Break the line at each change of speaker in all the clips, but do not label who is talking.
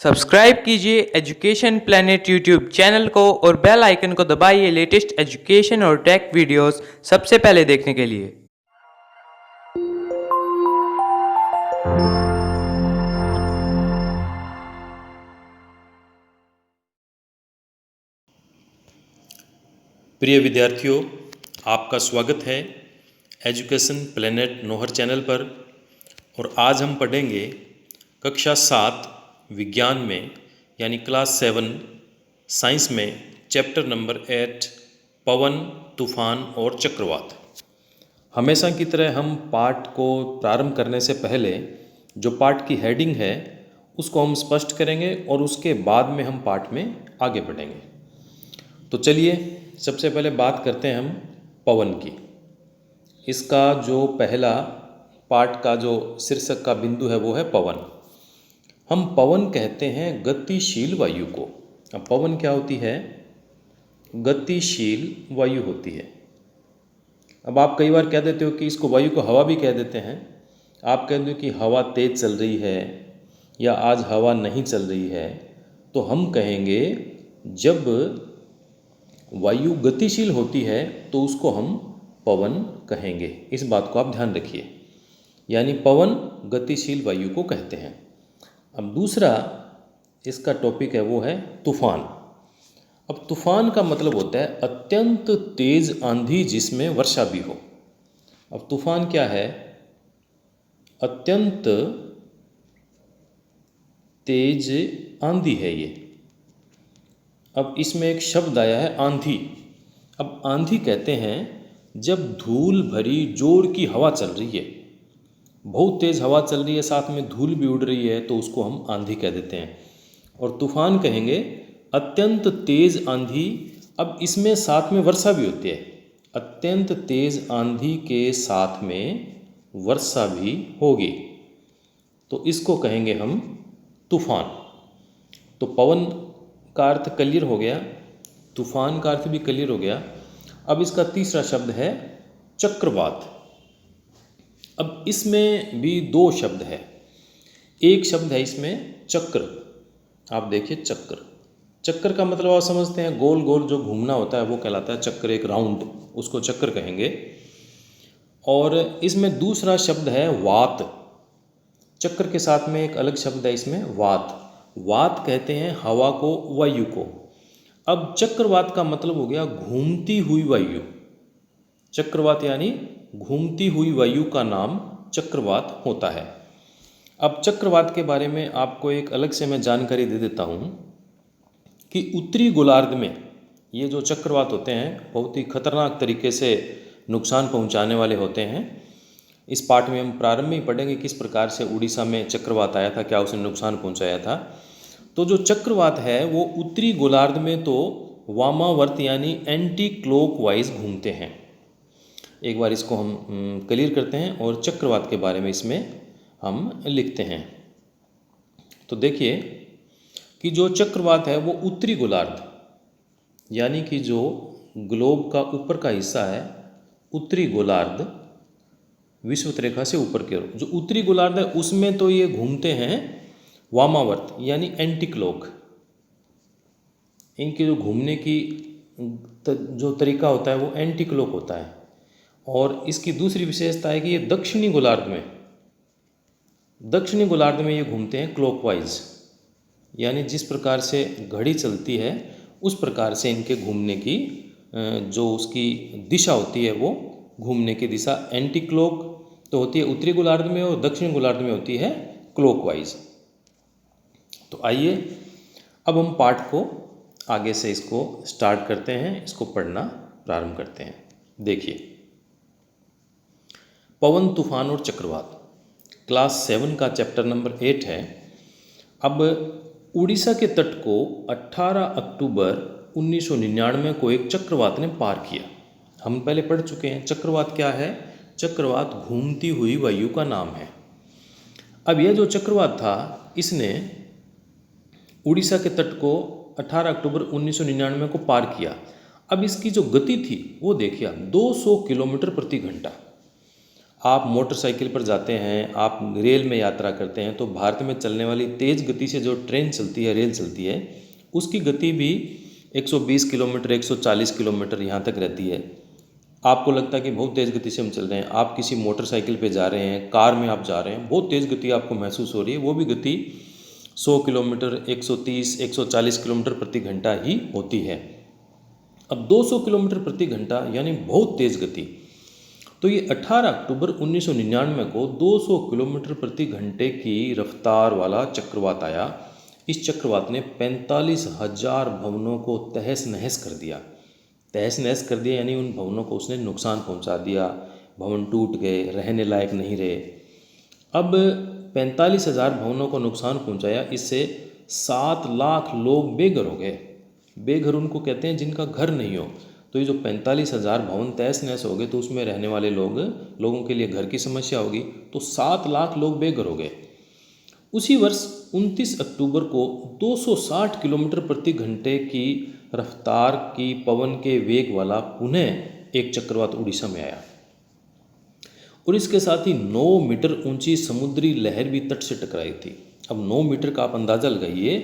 Subscribe कीजिए education planet YouTube channel को और बेल आइकन को दबाइए लेटेस्ट एजुकेशन और टेक वीडियोस सबसे पहले देखने के लिए।
प्रिय विद्यार्थियों, आपका स्वागत है एजुकेशन प्लेनेट नोहर चैनल पर। और आज हम पढ़ेंगे कक्षा 7 विज्ञान में यानी क्लास 7 साइंस में चैप्टर नंबर 8 पवन, तूफान और चक्रवात। हमेशा की तरह हम पाठ को प्रारंभ करने से पहले जो पाठ की हेडिंग है उसको हम स्पष्ट करेंगे और उसके बाद में हम पाठ में आगे बढ़ेंगे। तो चलिए सबसे पहले बात करते हैं हम पवन की। इसका जो पहला पाठ का जो शीर्षक का बिंदु है वो है पवन। हम पवन कहते हैं गतिशील वायु को। अब पवन क्या होती है? गतिशील वायु होती है। अब आप कई बार कह देते हो कि इसको वायु को हवा भी कह देते हैं। आप कहते हो कि हवा तेज चल रही है या आज हवा नहीं चल रही है, तो हम कहेंगे जब वायु गतिशील होती है तो उसको हम पवन कहेंगे। इस बात को आप ध्यान रखिए, यानी पवन गतिशील वायु को कहते हैं। अब दूसरा इसका टॉपिक है वो है तूफान। अब तूफान का मतलब होता है अत्यंत तेज आंधी जिसमें वर्षा भी हो। अब तूफान क्या है? अत्यंत तेज आंधी है ये। अब इसमें एक शब्द आया है आंधी। अब आंधी कहते हैं जब धूल भरी जोर की हवा चल रही है, बहुत तेज़ हवा चल रही है, साथ में धूल भी उड़ रही है, तो उसको हम आंधी कह देते हैं। और तूफान कहेंगे अत्यंत तेज़ आंधी। अब इसमें साथ में वर्षा भी होती है। अत्यंत तेज़ आंधी के साथ में वर्षा भी होगी, तो इसको कहेंगे हम तूफान। तो पवन का अर्थ क्लियर हो गया, तूफान का अर्थ भी क्लियर हो गया। अब इसका तीसरा शब्द है चक्रवात। अब इसमें भी दो शब्द है। एक शब्द है इसमें चक्र। आप देखिए चक्र, चक्कर का मतलब आप समझते हैं, गोल गोल जो घूमना होता है वो कहलाता है चक्कर, एक राउंड, उसको चक्कर कहेंगे। और इसमें दूसरा शब्द है वात। चक्र के साथ में एक अलग शब्द है इसमें वात। वात कहते हैं हवा को, वायु को। अब चक्रवात का मतलब हो गया घूमती हुई वायु। चक्रवात यानी घूमती हुई वायु का नाम चक्रवात होता है। अब चक्रवात के बारे में आपको एक अलग से मैं जानकारी दे देता हूँ कि उत्तरी गोलार्ध में ये जो चक्रवात होते हैं बहुत ही खतरनाक तरीके से नुकसान पहुँचाने वाले होते हैं। इस पाठ में हम प्रारंभ में पढ़ेंगे किस प्रकार से उड़ीसा में चक्रवात आया था, क्या उसने नुकसान पहुँचाया था। तो जो चक्रवात है वो उत्तरी गोलार्ध में तो वामावर्त यानी एंटी क्लॉक वाइज घूमते हैं। एक बार इसको हम क्लियर करते हैं और चक्रवात के बारे में इसमें हम लिखते हैं। तो देखिए कि जो चक्रवात है वो उत्तरी गोलार्ध यानी कि जो ग्लोब का ऊपर का हिस्सा है, उत्तरी गोलार्ध विषुवत रेखा से ऊपर की ओर जो उत्तरी गोलार्ध है उसमें तो ये घूमते हैं वामावर्त यानी एंटी क्लॉक। इनके जो घूमने की जो तरीका होता है वो एंटी क्लॉक होता है। और इसकी दूसरी विशेषता है कि ये दक्षिणी गोलार्ध में ये घूमते हैं क्लॉकवाइज, यानी जिस प्रकार से घड़ी चलती है उस प्रकार से इनके घूमने की जो उसकी दिशा होती है वो घूमने की दिशा एंटी क्लॉक तो होती है उत्तरी गोलार्ध में और दक्षिणी गोलार्ध में होती है क्लॉकवाइज। तो आइए अब हम पाठ को आगे से इसको स्टार्ट करते हैं, इसको पढ़ना प्रारंभ करते हैं। देखिए पवन, तूफान और चक्रवात क्लास 7 का चैप्टर नंबर 8 है। अब उड़ीसा के तट को 18 अक्टूबर 1999 को एक चक्रवात ने पार किया। हम पहले पढ़ चुके हैं चक्रवात क्या है। चक्रवात घूमती हुई वायु का नाम है। अब यह जो चक्रवात था इसने उड़ीसा के तट को 18 अक्टूबर 1999 को पार किया। अब इसकी जो गति थी वो देखिए 200 किलोमीटर प्रति घंटा। आप मोटरसाइकिल पर जाते हैं, आप रेल में यात्रा करते हैं, तो भारत में चलने वाली तेज़ गति से जो ट्रेन चलती है, रेल चलती है, उसकी गति भी 120 किलोमीटर 140 किलोमीटर यहाँ तक रहती है। आपको लगता है कि बहुत तेज़ गति से हम चल रहे हैं, आप किसी मोटरसाइकिल पे जा रहे हैं, कार में आप जा रहे हैं, बहुत तेज़ गति आपको महसूस हो रही है, वो भी गति 100 किलोमीटर 130 140 किलोमीटर प्रति घंटा ही होती है। अब 200 किलोमीटर प्रति घंटा यानी बहुत तेज़ गति। तो ये 18 अक्टूबर 1999 को 200 किलोमीटर प्रति घंटे की रफ्तार वाला चक्रवात आया। इस चक्रवात ने 45,000 भवनों को तहस नहस कर दिया। तहस नहस कर दिया यानी उन भवनों को उसने नुकसान पहुंचा दिया, भवन टूट गए, रहने लायक नहीं रहे। अब 45,000 भवनों को नुकसान पहुंचाया, इससे 7 लाख लोग बेघर हो गए। बेघर उनको कहते हैं जिनका घर नहीं हो। तो ये जो 45,000 भवन तहस नहस हो गए, तो उसमें रहने वाले लोगों के लिए घर की समस्या होगी, तो 7 लाख लोग बेघर हो गए। उसी वर्ष 29 अक्टूबर को 260 किलोमीटर प्रति घंटे की रफ्तार की पवन के वेग वाला पुनः एक चक्रवात उड़ीसा में आया और इसके साथ ही 9 मीटर ऊंची समुद्री लहर भी तट से टकराई थी। अब 9 मीटर का आप अंदाज़ा लगाइए,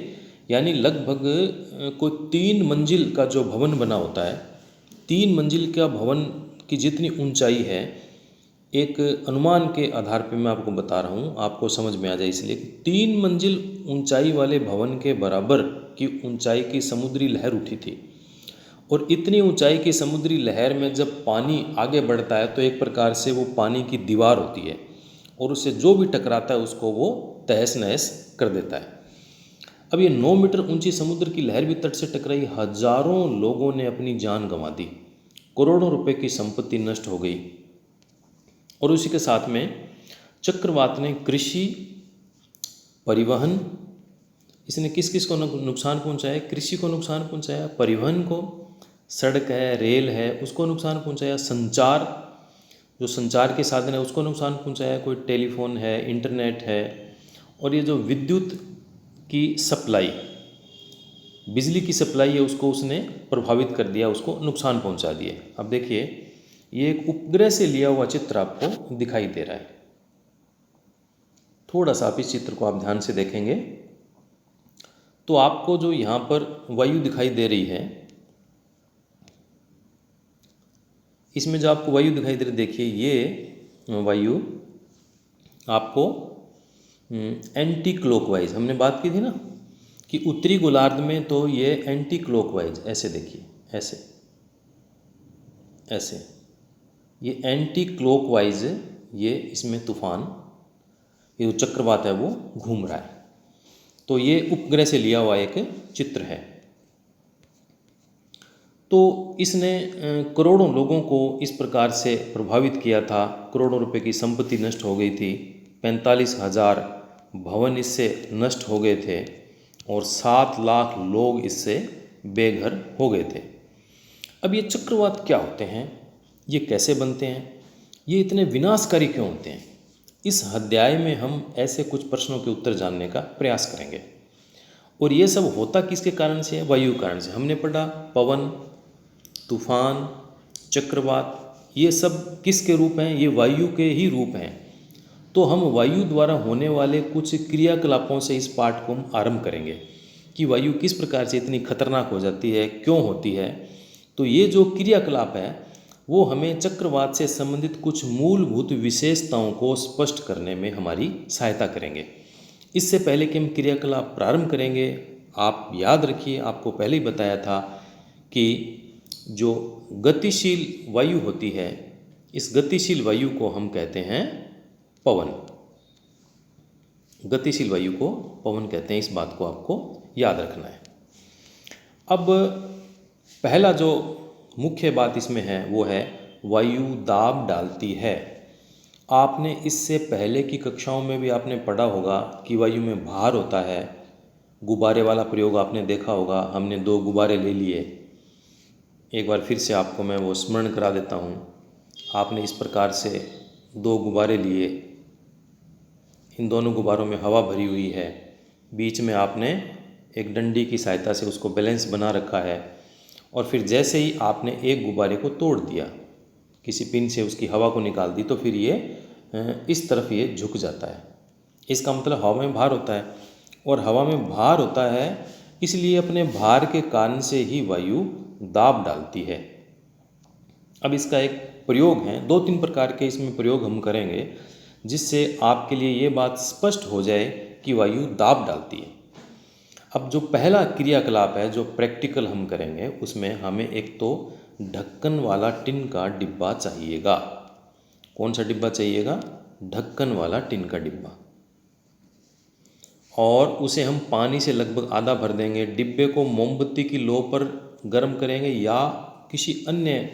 यानी लगभग कोई 3 मंजिल का जो भवन बना होता है, 3 मंजिल का भवन की जितनी ऊंचाई है, एक अनुमान के आधार पर मैं आपको बता रहा हूँ, आपको समझ में आ जाए इसलिए, 3 मंजिल ऊंचाई वाले भवन के बराबर की ऊंचाई की समुद्री लहर उठी थी। और इतनी ऊंचाई की समुद्री लहर में जब पानी आगे बढ़ता है तो एक प्रकार से वो पानी की दीवार होती है और उससे जो भी टकराता है उसको वो तहस नहस कर देता है। अब ये 9 मीटर ऊंची समुद्र की लहर भी तट से टकराई, हजारों लोगों ने अपनी जान गंवा दी, करोड़ों रुपए की संपत्ति नष्ट हो गई। और उसी के साथ में चक्रवात ने कृषि, परिवहन, इसने किस किस को नुकसान पहुंचाया? कृषि को नुकसान पहुंचाया, परिवहन को, सड़क है, रेल है, उसको नुकसान पहुंचाया, संचार, जो संचार के साधन है उसको नुकसान पहुंचाया, कोई टेलीफोन है, इंटरनेट है, और ये जो विद्युत की सप्लाई, बिजली की सप्लाई है, उसको उसने प्रभावित कर दिया, उसको नुकसान पहुंचा दिए। अब देखिए, ये एक उपग्रह से लिया हुआ चित्र आपको दिखाई दे रहा है। थोड़ा सा आप इस चित्र को आप ध्यान से देखेंगे तो आपको जो यहाँ पर वायु दिखाई दे रही है, इसमें जो आपको वायु दिखाई दे रही, देखिए ये वायु आपको एंटी क्लॉकवाइज, हमने बात की थी ना कि उत्तरी गोलार्ध में तो ये एंटी क्लॉकवाइज, ऐसे देखिए, ऐसे ऐसे, ये एंटी क्लॉकवाइज, ये इसमें तूफान, ये जो चक्रवात है वो घूम रहा है। तो ये उपग्रह से लिया हुआ एक चित्र है। तो इसने करोड़ों लोगों को इस प्रकार से प्रभावित किया था, करोड़ों रुपए की संपत्ति नष्ट हो गई थी, 45,000 भवन इससे नष्ट हो गए थे और 7 लाख लोग इससे बेघर हो गए थे। अब ये चक्रवात क्या होते हैं, ये कैसे बनते हैं, ये इतने विनाशकारी क्यों होते हैं, इस अध्याय में हम ऐसे कुछ प्रश्नों के उत्तर जानने का प्रयास करेंगे। और ये सब होता किसके कारण से है? वायु कारण से। हमने पढ़ा पवन, तूफान, चक्रवात, ये सब किसके रूप हैं? ये वायु के ही रूप हैं। तो हम वायु द्वारा होने वाले कुछ क्रियाकलापों से इस पाठ को हम आरंभ करेंगे कि वायु किस प्रकार से इतनी खतरनाक हो जाती है, क्यों होती है। तो ये जो क्रियाकलाप है वो हमें चक्रवात से संबंधित कुछ मूलभूत विशेषताओं को स्पष्ट करने में हमारी सहायता करेंगे। इससे पहले कि हम क्रियाकलाप प्रारंभ करेंगे, आप याद रखिए, आपको पहले ही बताया था कि जो गतिशील वायु होती है, इस गतिशील वायु को हम कहते हैं पवन। गतिशील वायु को पवन कहते हैं, इस बात को आपको याद रखना है। अब पहला जो मुख्य बात इसमें है वो है वायु दाब डालती है। आपने इससे पहले की कक्षाओं में भी आपने पढ़ा होगा कि वायु में भार होता है। गुब्बारे वाला प्रयोग आपने देखा होगा, हमने 2 गुब्बारे ले लिए। एक बार फिर से आपको मैं वो स्मरण करा देता हूँ। आपने इस प्रकार से 2 गुब्बारे लिए, इन दोनों गुब्बारों में हवा भरी हुई है, बीच में आपने एक डंडी की सहायता से उसको बैलेंस बना रखा है, और फिर जैसे ही आपने एक गुब्बारे को तोड़ दिया, किसी पिन से उसकी हवा को निकाल दी, तो फिर ये इस तरफ ये झुक जाता है। इसका मतलब हवा में भार होता है, और हवा में भार होता है इसलिए अपने भार के कारण से ही वायु दाब डालती है। अब इसका एक प्रयोग है, 2-3 प्रकार के इसमें प्रयोग हम करेंगे जिससे आपके लिए ये बात स्पष्ट हो जाए कि वायु दाब डालती है। अब जो पहला क्रियाकलाप है जो प्रैक्टिकल हम करेंगे, उसमें हमें एक तो ढक्कन वाला टिन का डिब्बा चाहिएगा। कौन सा डिब्बा चाहिएगा? ढक्कन वाला टिन का डिब्बा। और उसे हम पानी से लगभग आधा भर देंगे। डिब्बे को मोमबत्ती की लो पर गर्म करेंगे या किसी अन्य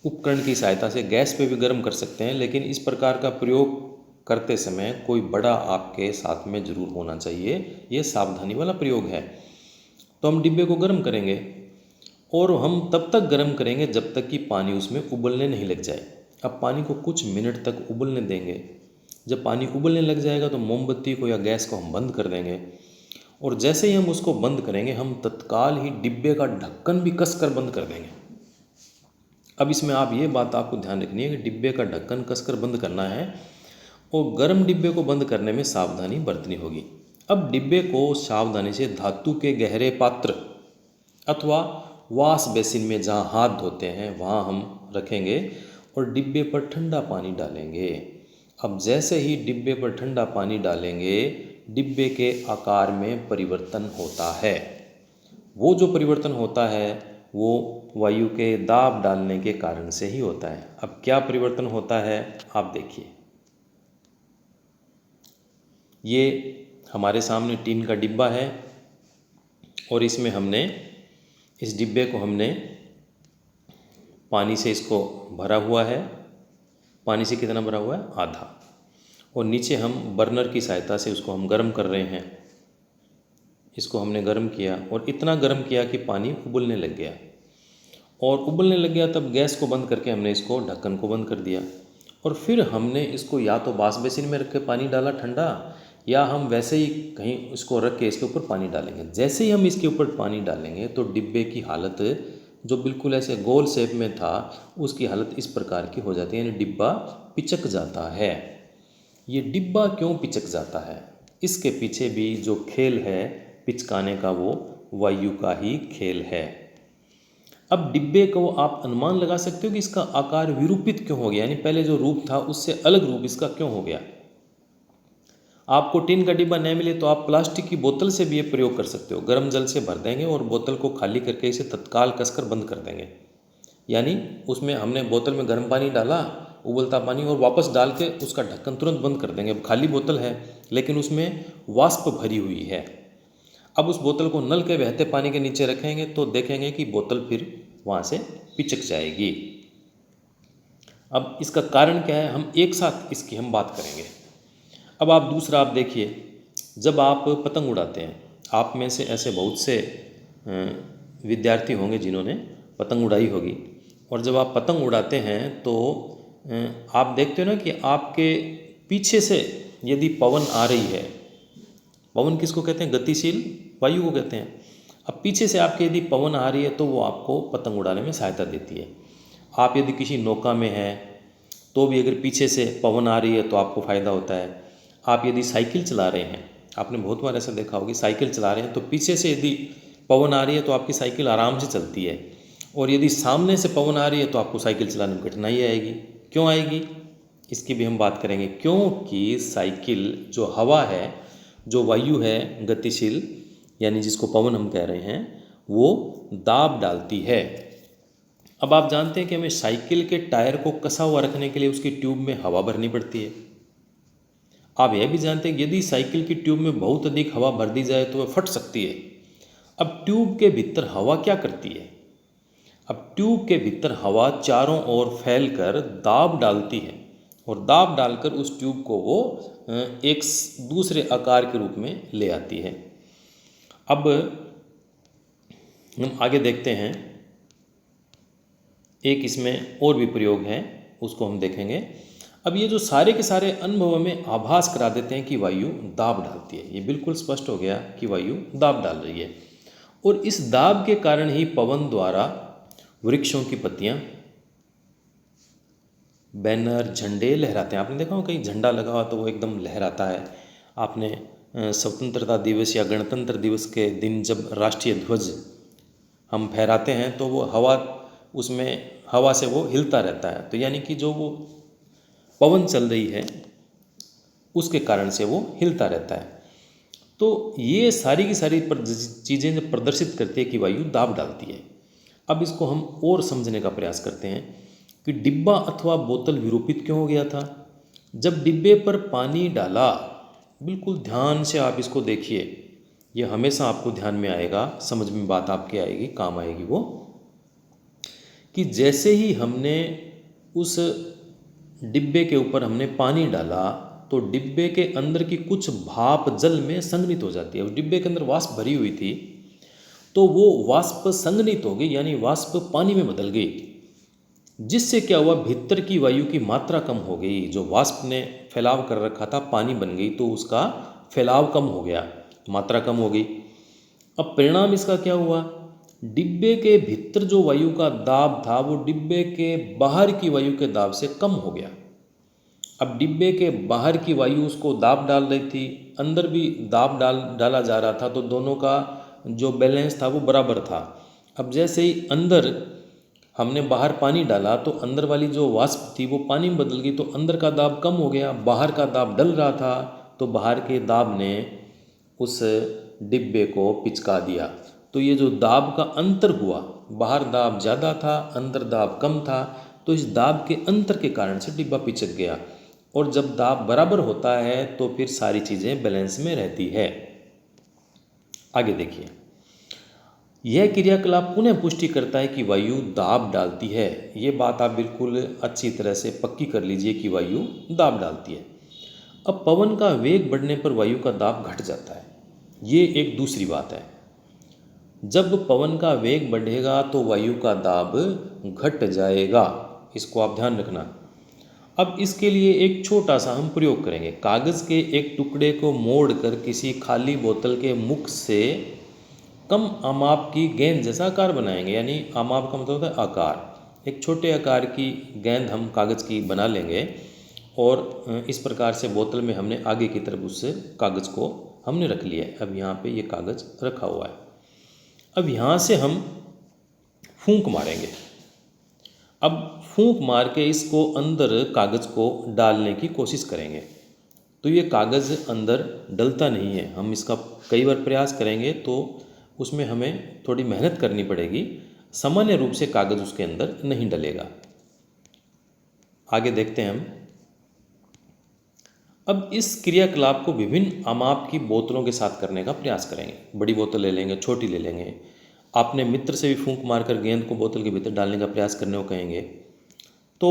उपकरण की सहायता से गैस पे भी गर्म कर सकते हैं, लेकिन इस प्रकार का प्रयोग करते समय कोई बड़ा आपके साथ में ज़रूर होना चाहिए। ये सावधानी वाला प्रयोग है। तो हम डिब्बे को गर्म करेंगे और हम तब तक गर्म करेंगे जब तक कि पानी उसमें उबलने नहीं लग जाए। अब पानी को कुछ मिनट तक उबलने देंगे। जब पानी उबलने लग जाएगा तो मोमबत्ती को या गैस को हम बंद कर देंगे, और जैसे ही हम उसको बंद करेंगे हम तत्काल ही डिब्बे का ढक्कन भी कसकर बंद कर देंगे। अब इसमें आप ये बात आपको ध्यान रखनी है कि डिब्बे का ढक्कन कसकर बंद करना है और गर्म डिब्बे को बंद करने में सावधानी बरतनी होगी। अब डिब्बे को सावधानी से धातु के गहरे पात्र अथवा वॉश बेसिन में जहाँ हाथ धोते हैं वहाँ हम रखेंगे और डिब्बे पर ठंडा पानी डालेंगे। अब जैसे ही डिब्बे पर ठंडा पानी डालेंगे, डिब्बे के आकार में परिवर्तन होता है। वो जो परिवर्तन होता है वो वायु के दाब डालने के कारण से ही होता है। अब क्या परिवर्तन होता है आप देखिए। ये हमारे सामने टीन का डिब्बा है और इसमें हमने इस डिब्बे को हमने पानी से इसको भरा हुआ है। पानी से कितना भरा हुआ है? आधा। और नीचे हम बर्नर की सहायता से उसको हम गर्म कर रहे हैं। इसको हमने गर्म किया और इतना गर्म किया कि पानी उबलने लग गया, और उबलने लग गया तब गैस को बंद करके हमने इसको ढक्कन को बंद कर दिया। और फिर हमने इसको या तो वॉश बेसिन में रख के पानी डाला ठंडा, या हम वैसे ही कहीं इसको रख के इसके ऊपर पानी डालेंगे। जैसे ही हम इसके ऊपर पानी डालेंगे तो डिब्बे की हालत जो बिल्कुल ऐसे गोल शेप में था उसकी हालत इस प्रकार की हो जाती है, यानी डिब्बा पिचक जाता है। ये डिब्बा क्यों पिचक जाता है? इसके पीछे भी जो खेल है पिचकाने का वो वायु का ही खेल है। अब डिब्बे को आप अनुमान लगा सकते हो कि इसका आकार विरूपित क्यों हो गया, यानी पहले जो रूप था उससे अलग रूप इसका क्यों हो गया। आपको टिन का डिब्बा नहीं मिले तो आप प्लास्टिक की बोतल से भी ये प्रयोग कर सकते हो। गर्म जल से भर देंगे और बोतल को खाली करके इसे तत्काल कसकर बंद कर देंगे। यानी उसमें हमने बोतल में गर्म पानी डाला, उबलता पानी, और वापस डाल के उसका ढक्कन तुरंत बंद कर देंगे। अब खाली बोतल है लेकिन उसमें वाष्प भरी हुई है। अब उस बोतल को नल के बहते पानी के नीचे रखेंगे तो देखेंगे कि बोतल फिर वहाँ से पिचक जाएगी। अब इसका कारण क्या है, हम एक साथ इसकी हम बात करेंगे। अब आप दूसरा आप देखिए, जब आप पतंग उड़ाते हैं, आप में से ऐसे बहुत से विद्यार्थी होंगे जिन्होंने पतंग उड़ाई होगी, और जब आप पतंग उड़ाते हैं तो आप देखते हो ना कि आपके पीछे से यदि पवन आ रही है, पवन किसको कहते हैं? गतिशील वायु को कहते हैं। अब पीछे से आपके यदि पवन आ रही है तो वो आपको पतंग उड़ाने में सहायता देती है। आप यदि किसी नौका में हैं तो भी अगर पीछे से पवन आ रही है तो आपको फ़ायदा होता है। आप यदि साइकिल चला रहे हैं, आपने बहुत बार ऐसा देखा होगा, साइकिल चला रहे हैं तो पीछे से यदि पवन आ रही है तो आपकी साइकिल आराम से चलती है, और यदि सामने से पवन आ रही है तो आपको साइकिल चलाने में कठिनाई आएगी। क्यों आएगी? इसकी भी हम बात करेंगे। क्योंकि साइकिल जो हवा है, जो वायु है गतिशील, यानी जिसको पवन हम कह रहे हैं, वो दाब डालती है। अब आप जानते हैं कि हमें साइकिल के टायर को कसा हुआ रखने के लिए उसकी ट्यूब में हवा भरनी पड़ती है। आप यह भी जानते हैं कि यदि साइकिल की ट्यूब में बहुत अधिक हवा भर दी जाए तो वह फट सकती है। अब ट्यूब के भीतर हवा क्या करती है? अब ट्यूब के भीतर हवा चारों ओर फैलकर दाब डालती है, और दाब डालकर उस ट्यूब को वो एक दूसरे आकार के रूप में ले आती है। अब हम आगे देखते हैं, एक इसमें और भी प्रयोग है, उसको हम देखेंगे। अब ये जो सारे के सारे अनुभव में आभास करा देते हैं कि वायु दाब डालती है। ये बिल्कुल स्पष्ट हो गया कि वायु दाब डाल रही है, और इस दाब के कारण ही पवन द्वारा वृक्षों की पत्तियां बैनर, झंडे लहराते हैं। आपने देखा हो कहीं झंडा लगा हुआ तो वो एकदम लहराता है। आपने स्वतंत्रता दिवस या गणतंत्र दिवस के दिन जब राष्ट्रीय ध्वज हम फहराते हैं तो वो हवा से वो हिलता रहता है। तो यानी कि जो वो पवन चल रही है उसके कारण से वो हिलता रहता है। तो ये सारी की सारी चीज़ें जब प्रदर्शित करती है कि वायु दाब डालती है। अब इसको हम और समझने का प्रयास करते हैं कि डिब्बा अथवा बोतल विरूपित क्यों हो गया था। जब डिब्बे पर पानी डाला, बिल्कुल ध्यान से आप इसको देखिए, ये हमेशा आपको ध्यान में आएगा, समझ में बात आपके आएगी, काम आएगी वो, कि जैसे ही हमने उस डिब्बे के ऊपर हमने पानी डाला तो डिब्बे के अंदर की कुछ भाप जल में संघनित हो जाती है। उस डिब्बे के अंदर वाष्प भरी हुई थी तो वो वाष्प संघनित हो गई, यानी वाष्प पानी में बदल गई, जिससे क्या हुआ, भीतर की वायु की मात्रा कम हो गई। जो वाष्प ने फैलाव कर रखा था पानी बन गई तो उसका फैलाव कम हो गया, मात्रा कम हो गई। अब परिणाम इसका क्या हुआ, डिब्बे के भीतर जो वायु का दाब था वो डिब्बे के बाहर की वायु के दाब से कम हो गया। अब डिब्बे के बाहर की वायु उसको दाब डाल रही थी, अंदर भी दाब डाला जा रहा था, तो दोनों का जो बैलेंस था वो बराबर था। अब जैसे ही अंदर हमने बाहर पानी डाला तो अंदर वाली जो वाष्प थी वो पानी में बदल गई, तो अंदर का दाब कम हो गया, बाहर का दाब डल रहा था, तो बाहर के दाब ने उस डिब्बे को पिचका दिया। तो ये जो दाब का अंतर हुआ, बाहर दाब ज़्यादा था, अंदर दाब कम था, तो इस दाब के अंतर के कारण से डिब्बा पिचक गया। और जब दाब बराबर होता है तो फिर सारी चीज़ें बैलेंस में रहती है। आगे देखिए, यह क्रियाकलाप पुनः पुष्टि करता है कि वायु दाब डालती है। ये बात आप बिल्कुल अच्छी तरह से पक्की कर लीजिए कि वायु दाब डालती है। अब पवन का वेग बढ़ने पर वायु का दाब घट जाता है, ये एक दूसरी बात है। जब पवन का वेग बढ़ेगा तो वायु का दाब घट जाएगा, इसको आप ध्यान रखना। अब इसके लिए एक छोटा सा हम प्रयोग करेंगे। कागज़ के एक टुकड़े को मोड़कर किसी खाली बोतल के मुख से कम आमाप की गेंद जैसा आकार बनाएंगे। यानी आमाप का मतलब होता है आकार। एक छोटे आकार की गेंद हम कागज़ की बना लेंगे और इस प्रकार से बोतल में हमने आगे की तरफ उस कागज़ को हमने रख लिया है। अब यहाँ पे ये कागज़ रखा हुआ है। अब यहाँ से हम फूंक मारेंगे। अब फूंक मार के इसको अंदर कागज़ को डालने की कोशिश करेंगे तो ये कागज़ अंदर डलता नहीं है। हम इसका कई बार प्रयास करेंगे तो उसमें हमें थोड़ी मेहनत करनी पड़ेगी, सामान्य रूप से कागज़ उसके अंदर नहीं डलेगा। आगे देखते हैं हम। अब इस क्रियाकलाप को विभिन्न आमाप की बोतलों के साथ करने का प्रयास करेंगे। बड़ी बोतल ले लेंगे, छोटी ले लेंगे। आपने मित्र से भी फूंक मारकर गेंद को बोतल के भीतर डालने का प्रयास करने को कहेंगे तो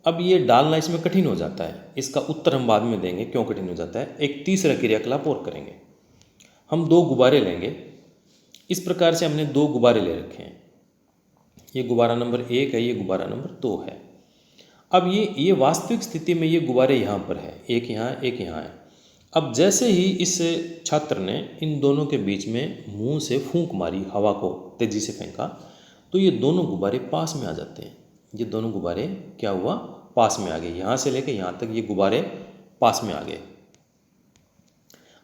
अब ये डालना इसमें कठिन हो जाता है। इसका उत्तर हम बाद में देंगे क्यों कठिन हो जाता है। एक तीसरा क्रियाकलाप और करेंगे। हम 2 गुब्बारे लेंगे। इस प्रकार से हमने 2 गुब्बारे ले रखे हैं। ये गुब्बारा नंबर 1 है, ये गुब्बारा नंबर 2 है। अब ये वास्तविक स्थिति में ये गुब्बारे यहाँ पर है, एक यहाँ, एक यहाँ है। अब जैसे ही इस छात्र ने इन दोनों के बीच में मुंह से फूंक मारी, हवा को तेजी से फेंका, तो ये दोनों गुब्बारे पास में आ जाते हैं। ये दोनों गुब्बारे क्या हुआ, पास में आ गए। यहाँ से लेकर यहाँ तक ये गुब्बारे पास में आ गए।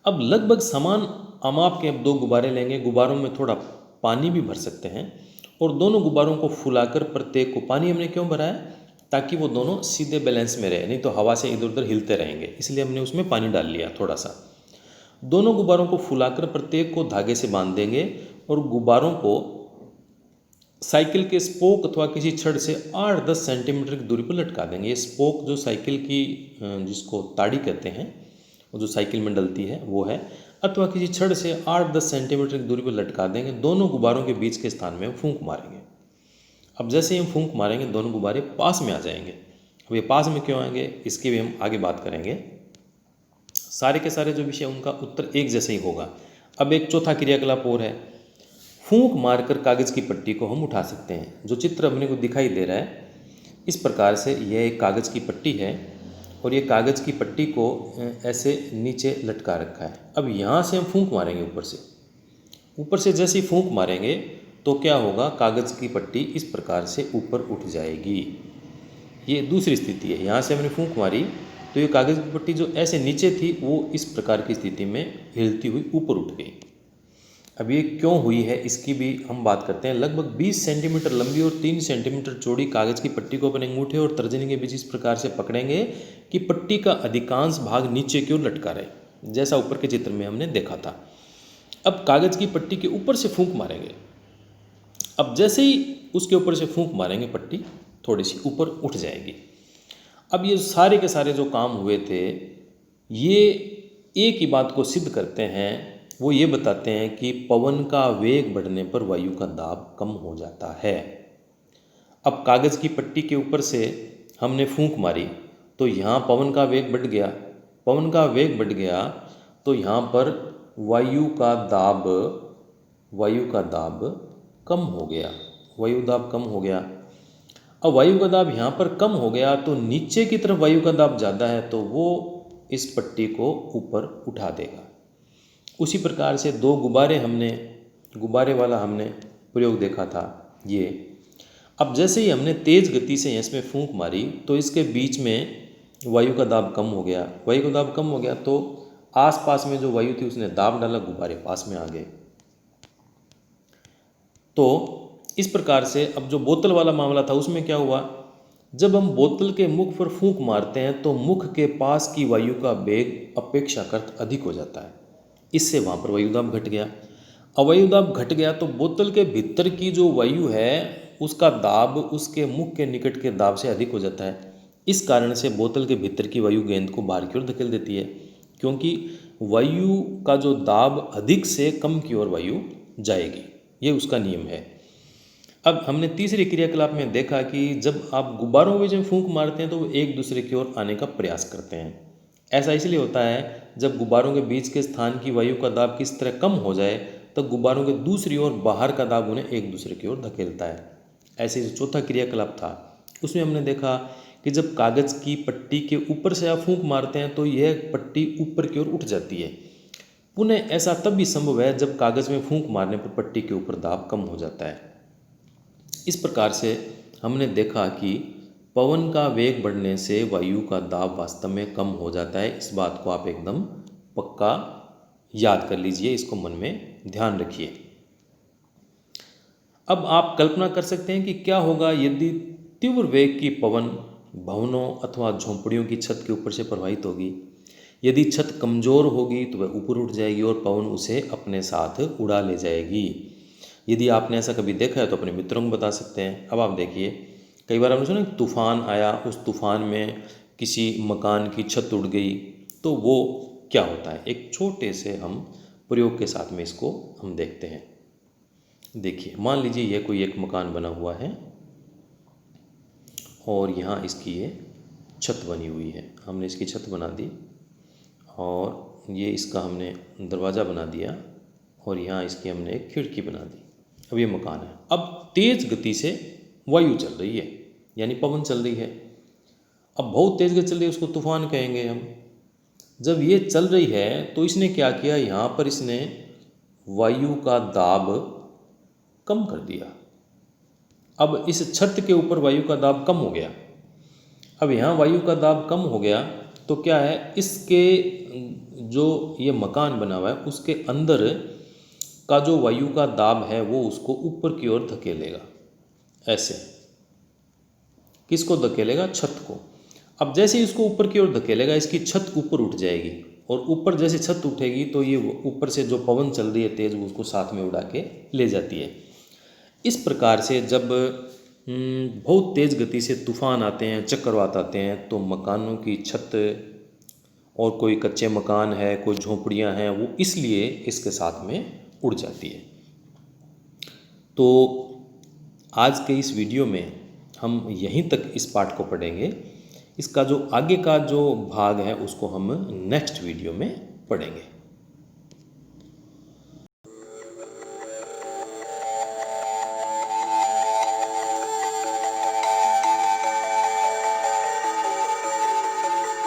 अब लगभग समान आमाप के 2 गुब्बारे लेंगे। गुब्बारों में थोड़ा पानी भी भर सकते हैं और दोनों गुब्बारों को फुलाकर प्रत्येक को, पानी हमने क्यों भरा है, ताकि वो दोनों सीधे बैलेंस में रहे, नहीं तो हवा से इधर उधर हिलते रहेंगे, इसलिए हमने उसमें पानी डाल लिया थोड़ा सा। दोनों गुब्बारों को फुलाकर प्रत्येक को धागे से बांध देंगे और गुब्बारों को साइकिल के स्पोक अथवा किसी छड़ से 8-10 सेंटीमीटर की दूरी पर लटका देंगे। ये स्पोक जो साइकिल की जिसको ताड़ी कहते हैं, वो जो साइकिल में डलती है वो है, अथवा किसी छड़ से 8-10 सेंटीमीटर की दूरी पर लटका देंगे। दोनों गुब्बारों के बीच के स्थान में फूंक मारेंगे। अब जैसे ही हम फूंक मारेंगे दोनों गुब्बारे पास में आ जाएंगे। अब ये पास में क्यों आएंगे, इसकी भी हम आगे बात करेंगे। सारे के सारे जो विषय उनका उत्तर एक जैसे ही होगा। अब एक चौथा क्रियाकलाप और है। फूंक मारकर कागज़ की पट्टी को हम उठा सकते हैं। जो चित्र अपने को दिखाई दे रहा है, इस प्रकार से यह एक कागज़ की पट्टी है और ये कागज़ की पट्टी को ऐसे नीचे लटका रखा है। अब यहाँ से हम फूंक मारेंगे ऊपर से जैसे ही फूंक मारेंगे तो क्या होगा, कागज़ की पट्टी इस प्रकार से ऊपर उठ जाएगी। ये दूसरी स्थिति है। यहाँ से हमने फूंक मारी तो ये कागज़ की पट्टी जो ऐसे नीचे थी वो इस प्रकार की स्थिति में हिलती हुई ऊपर उठ गई। अब ये क्यों हुई है इसकी भी हम बात करते हैं। लगभग 20 सेंटीमीटर लंबी और 3 सेंटीमीटर चौड़ी कागज़ की पट्टी को अपने अंगूठे और तर्जनी के बीच इस प्रकार से पकड़ेंगे कि पट्टी का अधिकांश भाग नीचे की ओर लटका रहे, जैसा ऊपर के चित्र में हमने देखा था। अब कागज़ की पट्टी के ऊपर से फूंक मारेंगे। अब जैसे ही उसके ऊपर से फूंक मारेंगे पट्टी थोड़ी सी ऊपर उठ जाएगी। अब ये सारे के सारे जो काम हुए थे ये एक ही बात को सिद्ध करते हैं, वो ये बताते हैं कि पवन का वेग बढ़ने पर वायु का दाब कम हो जाता है। अब कागज़ की पट्टी के ऊपर से हमने फूंक मारी तो यहाँ पवन का वेग बढ़ गया। पवन का वेग बढ़ गया तो यहाँ पर वायु का दाब कम हो गया। वायु दाब कम हो गया। अब वायु का दाब यहाँ पर कम हो गया तो नीचे की तरफ वायु का दाब ज़्यादा है तो वो इस पट्टी को ऊपर उठा देगा। उसी प्रकार से दो गुब्बारे वाला हमने प्रयोग देखा था ये। अब जैसे ही हमने तेज़ गति से इसमें फूंक मारी तो इसके बीच में वायु का दाब कम हो गया। वायु का दाब कम हो गया तो आसपास में जो वायु थी उसने दाब डाला, गुब्बारे पास में आ गए। तो इस प्रकार से अब जो बोतल वाला मामला था उसमें क्या हुआ, जब हम बोतल के मुख पर फूंक मारते हैं तो मुख के पास की वायु का वेग अपेक्षाकृत अधिक हो जाता है। इससे वहाँ पर वायुदाब घट गया। अब वायुदाब घट गया तो बोतल के भीतर की जो वायु है उसका दाब उसके मुख के निकट के दाब से अधिक हो जाता है। इस कारण से बोतल के भीतर की वायु गेंद को बाहर की ओर धकेल देती है, क्योंकि वायु का जो दाब अधिक से कम की ओर वायु जाएगी, ये उसका नियम है। अब हमने तीसरे क्रियाकलाप में देखा कि जब आप गुब्बारों में जब फूंक मारते हैं तो वो एक दूसरे की ओर आने का प्रयास करते हैं। ऐसा इसलिए होता है जब गुब्बारों के बीच के स्थान की वायु का दाब किस तरह कम हो जाए तो गुब्बारों के दूसरी ओर बाहर का दाब उन्हें एक दूसरे की ओर धकेलता है। ऐसे जो चौथा क्रियाकलाप था उसमें हमने देखा कि जब कागज़ की पट्टी के ऊपर से आप फूंक मारते हैं तो यह पट्टी ऊपर की ओर उठ जाती है। पुनः ऐसा तब भी संभव है जब कागज़ में फूंक मारने पर पट्टी के ऊपर दाब कम हो जाता है। इस प्रकार से हमने देखा कि पवन का वेग बढ़ने से वायु का दाब वास्तव में कम हो जाता है। इस बात को आप एकदम पक्का याद कर लीजिए, इसको मन में ध्यान रखिए। अब आप कल्पना कर सकते हैं कि क्या होगा यदि तीव्र वेग की पवन भवनों अथवा झोंपड़ियों की छत के ऊपर से प्रवाहित होगी। यदि छत कमज़ोर होगी तो वह ऊपर उठ जाएगी और पवन उसे अपने साथ उड़ा ले जाएगी। यदि आपने ऐसा कभी देखा है तो अपने मित्रों को बता सकते हैं। अब आप देखिए, कई बार आपने सुना तूफ़ान आया, उस तूफ़ान में किसी मकान की छत उड़ गई, तो वो क्या होता है। एक छोटे से हम प्रयोग के साथ में इसको हम देखते हैं। देखिए, मान लीजिए यह कोई एक मकान बना हुआ है और यहाँ इसकी ये छत बनी हुई है। हमने इसकी छत बना दी और ये इसका हमने दरवाज़ा बना दिया और यहाँ इसकी हमने एक खिड़की बना दी। अब ये मकान है। अब तेज़ गति से वायु चल रही है, यानी पवन चल रही है। अब बहुत तेज़ गति चल रही है, उसको तूफान कहेंगे हम। जब ये चल रही है तो इसने क्या किया, यहाँ पर इसने वायु का दाब कम कर दिया। अब इस छत के ऊपर वायु का दाब कम हो गया। अब यहाँ वायु का दाब कम हो गया तो क्या है, इसके जो ये मकान बना हुआ है उसके अंदर का जो वायु का दाब है वो उसको ऊपर की ओर धकेलेगा। ऐसे किसको धकेलेगा, छत को। अब जैसे ही इसको ऊपर की ओर धकेलेगा इसकी छत ऊपर उठ जाएगी और ऊपर जैसे छत उठेगी तो ये ऊपर से जो पवन चल रही है तेज़ उसको साथ में उड़ा के ले जाती है। इस प्रकार से जब बहुत तेज़ गति से तूफ़ान आते हैं, चक्रवात आते हैं, तो मकानों की छत और कोई कच्चे मकान है, कोई झोंपड़ियाँ हैं, वो इसलिए इसके साथ में उड़ जाती है। तो आज के इस वीडियो में हम यहीं तक इस पाठ को पढ़ेंगे। इसका जो आगे का जो भाग है उसको हम नेक्स्ट वीडियो में पढ़ेंगे।